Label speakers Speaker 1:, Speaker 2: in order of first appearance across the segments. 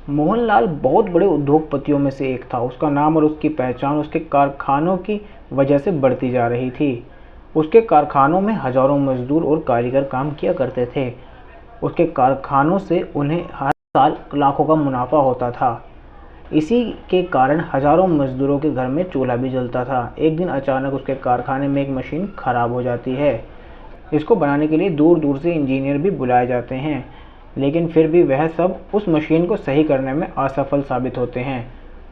Speaker 1: मोहनलाल बहुत बड़े उद्योगपतियों में से एक था। उसका नाम और उसकी पहचान उसके कारखानों की वजह से बढ़ती जा रही थी। उसके कारखानों में हजारों मजदूर और कारीगर काम किया करते थे। उसके कारखानों से उन्हें हर साल लाखों का मुनाफा होता था। इसी के कारण हजारों मजदूरों के घर में चूल्हा भी जलता था। एक दिन अचानक उसके कारखाने में एक मशीन खराब हो जाती है। इसको बनाने के लिए दूर दूर से इंजीनियर भी बुलाए जाते हैं, लेकिन फिर भी वह सब उस मशीन को सही करने में असफल साबित होते हैं।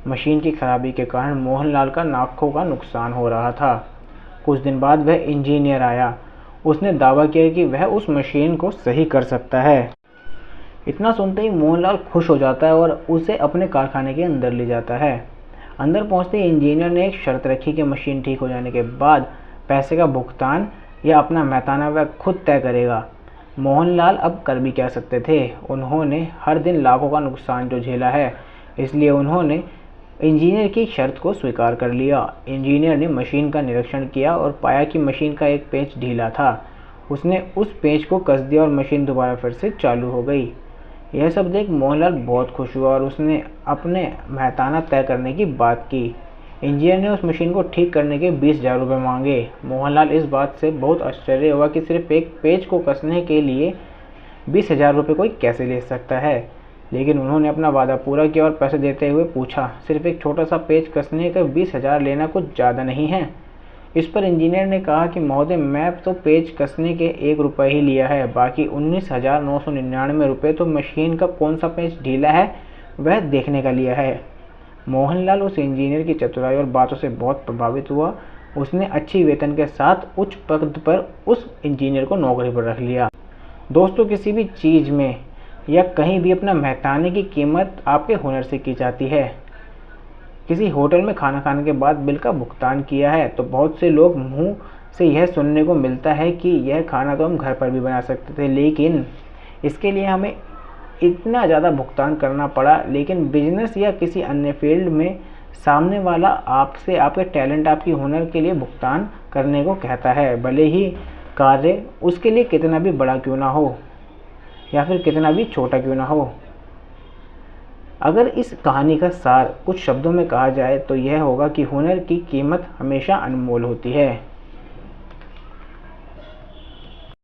Speaker 1: मशीन की खराबी के कारण मोहनलाल का लाखों का नुकसान हो रहा था। कुछ दिन बाद वह इंजीनियर आया। उसने दावा किया कि वह उस मशीन को सही कर सकता है। इतना सुनते ही मोहनलाल खुश हो जाता है और उसे अपने कारखाने के अंदर ले जाता है। अंदर पहुंचते ही इंजीनियर ने एक शर्त रखी कि मशीन ठीक हो जाने के बाद पैसे का भुगतान या अपना मेहताना वह खुद तय करेगा। मोहनलाल अब कर भी क्या सकते थे। उन्होंने हर दिन लाखों का नुकसान जो झेला है, इसलिए उन्होंने इंजीनियर की शर्त को स्वीकार कर लिया। इंजीनियर ने मशीन का निरीक्षण किया और पाया कि मशीन का एक पेंच ढीला था। उसने उस पेंच को कस दिया और मशीन दोबारा फिर से चालू हो गई। यह सब देख मोहनलाल बहुत खुश हुआ और उसने अपने मेहताना तय करने की बात की। इंजीनियर ने उस मशीन को ठीक करने के 20,000 रुपये मांगे। मोहनलाल इस बात से बहुत आश्चर्य हुआ कि सिर्फ एक पेज को कसने के लिए 20,000 रुपये कोई कैसे ले सकता है, लेकिन उन्होंने अपना वादा पूरा किया और पैसे देते हुए पूछा, सिर्फ एक छोटा सा पेज कसने का 20,000 लेना कुछ ज़्यादा नहीं है? इस पर इंजीनियर ने कहा कि महोदय, मैं तो पेज कसने के 1 रुपये ही लिया है, बाकी 19,999 रुपये तो मशीन का कौन सा पेज ढीला है वह देखने का लिया है। मोहनलाल उस इंजीनियर की चतुराई और बातों से बहुत प्रभावित हुआ। उसने अच्छी वेतन के साथ उच्च पद पर उस इंजीनियर को नौकरी पर रख लिया। दोस्तों, किसी भी चीज़ में या कहीं भी अपना मेहताने की कीमत आपके हुनर से की जाती है। किसी होटल में खाना खाने के बाद बिल का भुगतान किया है तो बहुत से लोग मुंह से यह सुनने को मिलता है कि यह खाना तो हम घर पर भी बना सकते थे, लेकिन इसके लिए हमें इतना ज़्यादा भुगतान करना पड़ा। लेकिन बिजनेस या किसी अन्य फील्ड में सामने वाला आपसे आपके टैलेंट, आपकी हुनर के लिए भुगतान करने को कहता है, भले ही कार्य उसके लिए कितना भी बड़ा क्यों ना हो या फिर कितना भी छोटा क्यों ना हो। अगर इस कहानी का सार कुछ शब्दों में कहा जाए तो यह होगा कि हुनर की कीमत हमेशा अनमोल होती है।